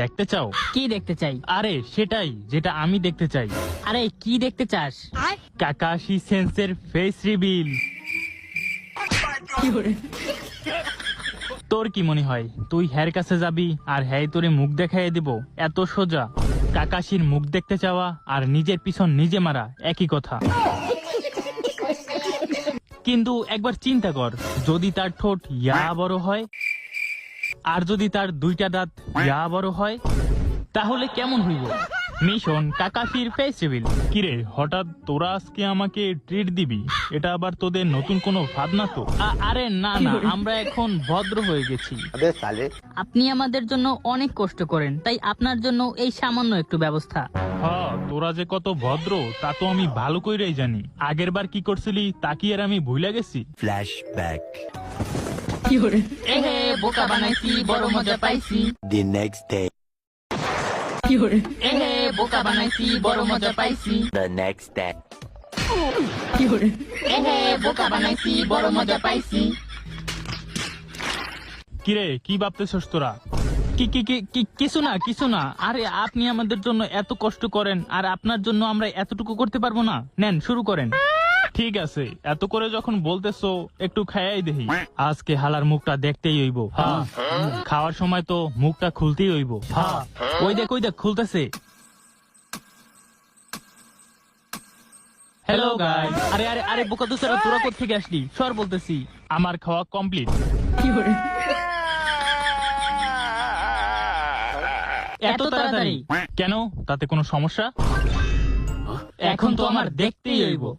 দেখতে চাও? কি দেখতে চাই? আরে সেটাই যেটা আমি দেখতে চাই। আরে কি দেখতে চাস? কাকাশি সেন্সের ফেস রিভিল। তোর কি মনে হয় তুই হ্যার কাছে যাবি আর হ্যাঁ তোরে মুখ দেখাইয়ে দিব? এত সোজা? কাকাশির মুখ দেখতে চাওয়া আর নিজের পিছন নিজে মারা একই কথা। কিন্তু একবার চিন্তা কর, যদি তার ঠোঁট ইয়া বড় হয় আর যদি তার দুইটা দাঁত ইয়া বড় হয়, তাহলে কেমন হইব? মিশন কাকাশির ফেস রিভিল। কিরে হঠাৎ তোরা আজকে আমাকে ট্রিট দিবি? এটা আবার তোদের নতুন কোনো ফাঁদ না তো? আরে না না, আমরা এখন ভদ্র হয়ে গেছি। আপনি আমাদের জন্য অনেক কষ্ট করেন, তাই আপনার জন্য এই সামান্য একটু ব্যবস্থা। হ্যাঁ, তোরা যে কত ভদ্র তা তো আমি ভালো কইরাই জানি। আগের বার কি করছিলি তা কি আর আমি ভুলে গেছি? Flashback. এহে বোকা বানাইছি, বড় মজা পাইছি। The next day. এহে বোকা বানাইছি, বড় মজা পাইছি। The next day. এহে বোকা বানাইছি, বড় মজা পাইছি। কিরে কি ভাবতেছস তোরা? কি কি কি কি- কিছু না কিছু না। আরে আপনি আমাদের জন্য এত কষ্ট করেন আর আপনার জন্য আমরা এতটুকু করতে পারবো না? নেন শুরু করেন। ঠিক আছে, এত করে যখন বলতেছো একটু খাইয়াই দেখি। আজকে হালার মুখটা দেখতেই হইব। হ্যাঁ, খাওয়ার সময় তো মুখটা খুলতেই হইব। হ্যাঁ, ওই দেখ খুলতেছে। Hello guys. আরে আরে আরে বোকা দোস্তেরা, তোরা কোত্থেকে আসলি? সর বলতেছি। আমার খাওয়া কমপ্লিট। এত তাড়াতাড়ি? কেন, তাতে কোনো সমস্যা? এখন তো আমার দেখতেই হইব।